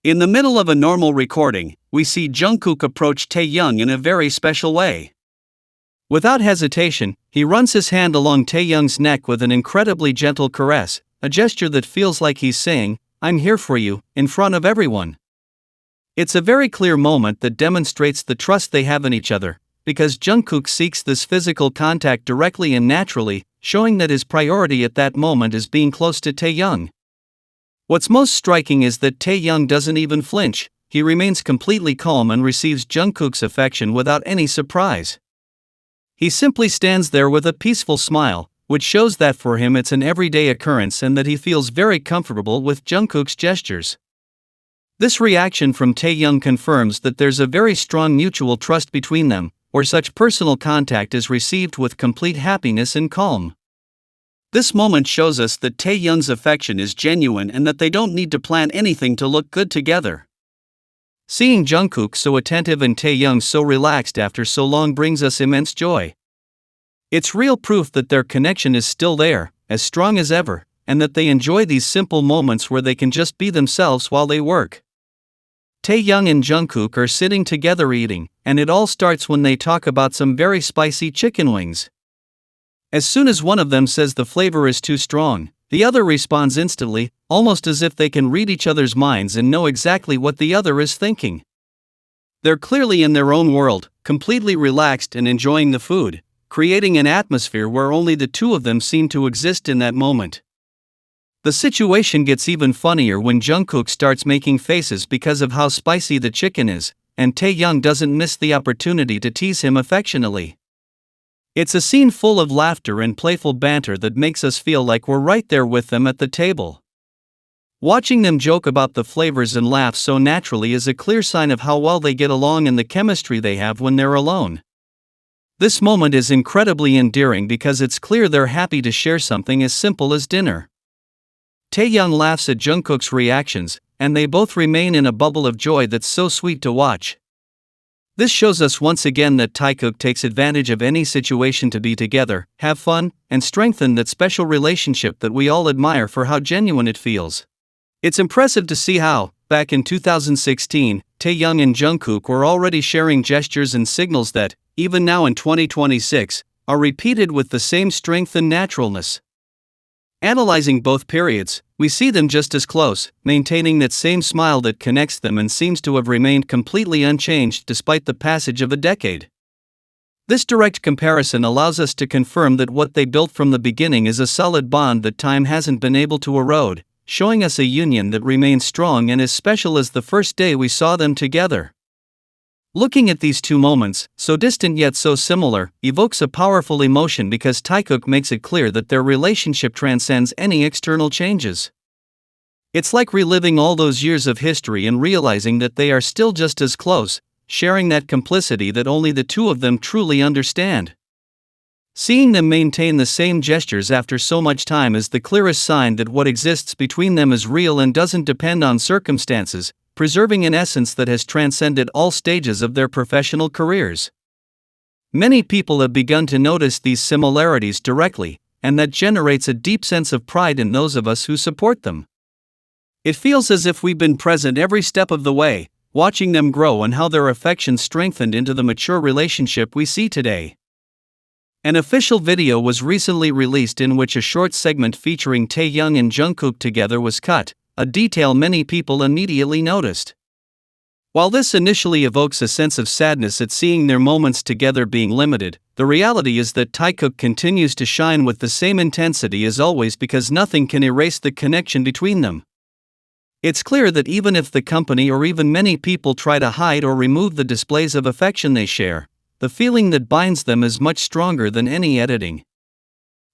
In the middle of a normal recording, we see Jungkook approach Taehyung in a very special way. Without hesitation, he runs his hand along Taehyung's neck with an incredibly gentle caress, a gesture that feels like he's saying, "I'm here for you," in front of everyone. It's a very clear moment that demonstrates the trust they have in each other, because Jungkook seeks this physical contact directly and naturally, showing that his priority at that moment is being close to Taehyung. What's most striking is that Taehyung doesn't even flinch, he remains completely calm and receives Jungkook's affection without any surprise. He simply stands there with a peaceful smile, which shows that for him it's an everyday occurrence and that he feels very comfortable with Jungkook's gestures. This reaction from Taehyung confirms that there's a very strong mutual trust between them, where such personal contact is received with complete happiness and calm. This moment shows us that Taehyung's affection is genuine and that they don't need to plan anything to look good together. Seeing Jungkook so attentive and Taehyung so relaxed after so long brings us immense joy. It's real proof that their connection is still there, as strong as ever, and that they enjoy these simple moments where they can just be themselves while they work. Taehyung and Jungkook are sitting together eating, and it all starts when they talk about some very spicy chicken wings. As soon as one of them says the flavor is too strong, the other responds instantly, almost as if they can read each other's minds and know exactly what the other is thinking. They're clearly in their own world, completely relaxed and enjoying the food, creating an atmosphere where only the two of them seem to exist in that moment. The situation gets even funnier when Jungkook starts making faces because of how spicy the chicken is, and Taehyung doesn't miss the opportunity to tease him affectionately. It's a scene full of laughter and playful banter that makes us feel like we're right there with them at the table. Watching them joke about the flavors and laugh so naturally is a clear sign of how well they get along and the chemistry they have when they're alone. This moment is incredibly endearing because it's clear they're happy to share something as simple as dinner. Taehyung laughs at Jungkook's reactions, and they both remain in a bubble of joy that's so sweet to watch. This shows us once again that Taekook takes advantage of any situation to be together, have fun, and strengthen that special relationship that we all admire for how genuine it feels. It's impressive to see how, back in 2016, Taehyung and Jungkook were already sharing gestures and signals that, even now in 2026, are repeated with the same strength and naturalness. Analyzing both periods, we see them just as close, maintaining that same smile that connects them and seems to have remained completely unchanged despite the passage of a decade. This direct comparison allows us to confirm that what they built from the beginning is a solid bond that time hasn't been able to erode, showing us a union that remains strong and as special as the first day we saw them together. Looking at these two moments, so distant yet so similar, evokes a powerful emotion because Taekook makes it clear that their relationship transcends any external changes. It's like reliving all those years of history and realizing that they are still just as close, sharing that complicity that only the two of them truly understand. Seeing them maintain the same gestures after so much time is the clearest sign that what exists between them is real and doesn't depend on circumstances, preserving an essence that has transcended all stages of their professional careers. Many people have begun to notice these similarities directly, and that generates a deep sense of pride in those of us who support them. It feels as if we've been present every step of the way, watching them grow and how their affection strengthened into the mature relationship we see today. An official video was recently released in which a short segment featuring Taehyung and Jungkook together was cut, a detail many people immediately noticed. While this initially evokes a sense of sadness at seeing their moments together being limited, the reality is that Taekook continues to shine with the same intensity as always because nothing can erase the connection between them. It's clear that even if the company or even many people try to hide or remove the displays of affection they share, the feeling that binds them is much stronger than any editing.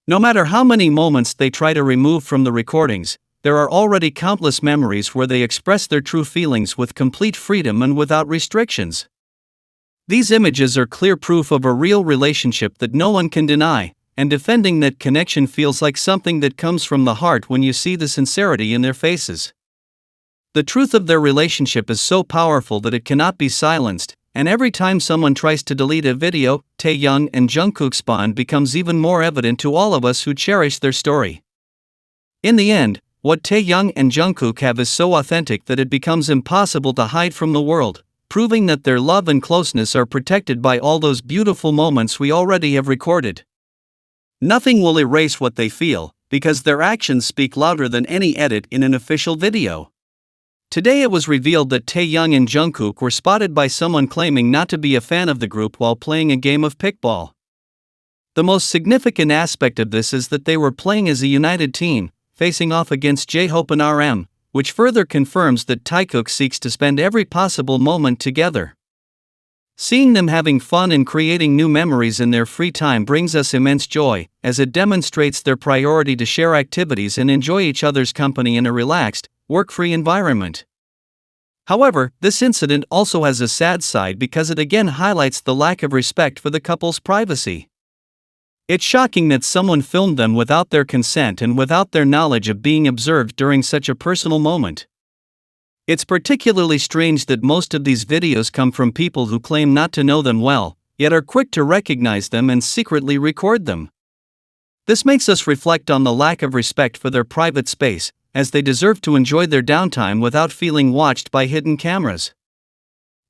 No matter how many moments they try to remove from the recordings, there are already countless memories where they express their true feelings with complete freedom and without restrictions. These images are clear proof of a real relationship that no one can deny, and defending that connection feels like something that comes from the heart when you see the sincerity in their faces. The truth of their relationship is so powerful that it cannot be silenced, and every time someone tries to delete a video, Taehyung and Jungkook's bond becomes even more evident to all of us who cherish their story. In the end, what Taehyung and Jungkook have is so authentic that it becomes impossible to hide from the world, proving that their love and closeness are protected by all those beautiful moments we already have recorded. Nothing will erase what they feel, because their actions speak louder than any edit in an official video. Today it was revealed that Taehyung and Jungkook were spotted by someone claiming not to be a fan of the group while playing a game of pickball. The most significant aspect of this is that they were playing as a united team, facing off against J-Hope and RM, which further confirms that Taekook seeks to spend every possible moment together. Seeing them having fun and creating new memories in their free time brings us immense joy, as it demonstrates their priority to share activities and enjoy each other's company in a relaxed, work-free environment. However, this incident also has a sad side because it again highlights the lack of respect for the couple's privacy. It's shocking that someone filmed them without their consent and without their knowledge of being observed during such a personal moment. It's particularly strange that most of these videos come from people who claim not to know them well, yet are quick to recognize them and secretly record them. This makes us reflect on the lack of respect for their private space, as they deserve to enjoy their downtime without feeling watched by hidden cameras.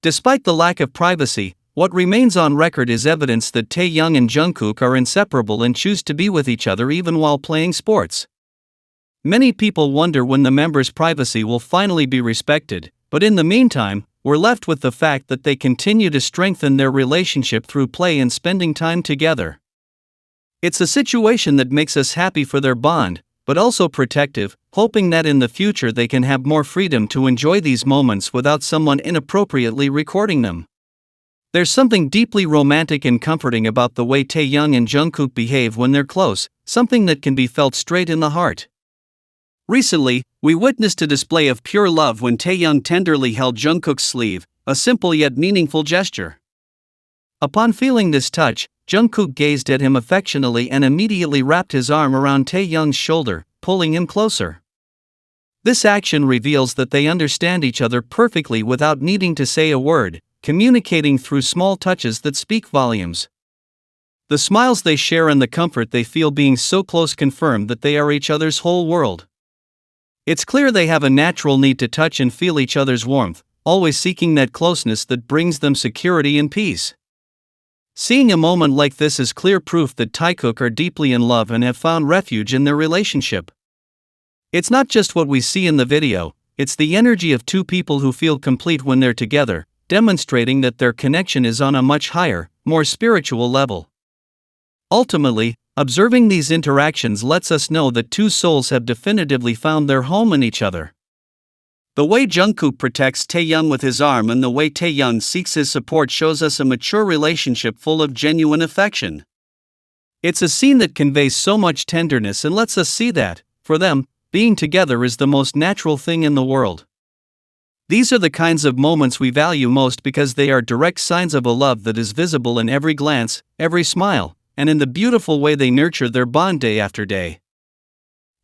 Despite the lack of privacy, what remains on record is evidence that Taehyung and Jungkook are inseparable and choose to be with each other even while playing sports. Many people wonder when the members' privacy will finally be respected, but in the meantime, we're left with the fact that they continue to strengthen their relationship through play and spending time together. It's a situation that makes us happy for their bond, but also protective, hoping that in the future they can have more freedom to enjoy these moments without someone inappropriately recording them. There's something deeply romantic and comforting about the way Taehyung and Jungkook behave when they're close, something that can be felt straight in the heart. Recently, we witnessed a display of pure love when Taehyung tenderly held Jungkook's sleeve, a simple yet meaningful gesture. Upon feeling this touch, Jungkook gazed at him affectionately and immediately wrapped his arm around Taehyung's shoulder, pulling him closer. This action reveals that they understand each other perfectly without needing to say a word, communicating through small touches that speak volumes. The smiles they share and the comfort they feel being so close confirm that they are each other's whole world. It's clear they have a natural need to touch and feel each other's warmth, always seeking that closeness that brings them security and peace. Seeing a moment like this is clear proof that Taekook are deeply in love and have found refuge in their relationship. It's not just what we see in the video, it's the energy of two people who feel complete when they're together, demonstrating that their connection is on a much higher, more spiritual level. Ultimately, observing these interactions lets us know that two souls have definitively found their home in each other. The way Jungkook protects Taehyung with his arm and the way Taehyung seeks his support shows us a mature relationship full of genuine affection. It's a scene that conveys so much tenderness and lets us see that, for them, being together is the most natural thing in the world. These are the kinds of moments we value most because they are direct signs of a love that is visible in every glance, every smile, and in the beautiful way they nurture their bond day after day.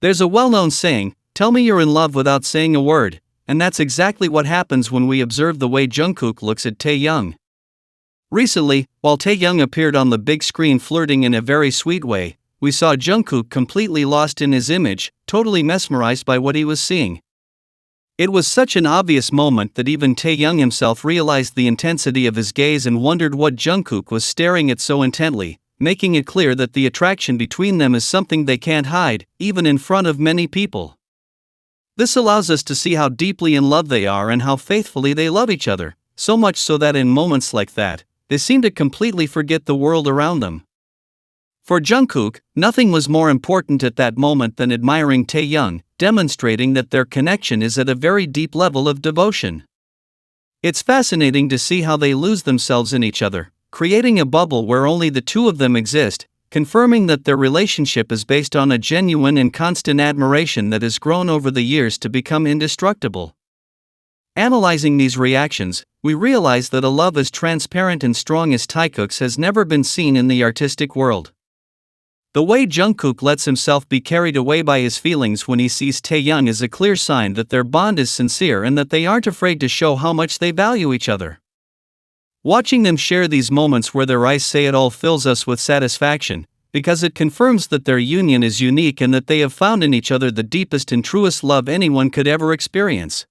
There's a well-known saying, "Tell me you're in love without saying a word," and that's exactly what happens when we observe the way Jungkook looks at Taehyung. Recently, while Taehyung appeared on the big screen flirting in a very sweet way, we saw Jungkook completely lost in his image, totally mesmerized by what he was seeing. It was such an obvious moment that even Taehyung himself realized the intensity of his gaze and wondered what Jungkook was staring at so intently, making it clear that the attraction between them is something they can't hide, even in front of many people. This allows us to see how deeply in love they are and how faithfully they love each other, so much so that in moments like that, they seem to completely forget the world around them. For Jungkook, nothing was more important at that moment than admiring Taehyung, demonstrating that their connection is at a very deep level of devotion. It's fascinating to see how they lose themselves in each other, creating a bubble where only the two of them exist, confirming that their relationship is based on a genuine and constant admiration that has grown over the years to become indestructible. Analyzing these reactions, we realize that a love as transparent and strong as Taekook's has never been seen in the artistic world. The way Jungkook lets himself be carried away by his feelings when he sees Taehyung is a clear sign that their bond is sincere and that they aren't afraid to show how much they value each other. Watching them share these moments where their eyes say it all fills us with satisfaction, because it confirms that their union is unique and that they have found in each other the deepest and truest love anyone could ever experience.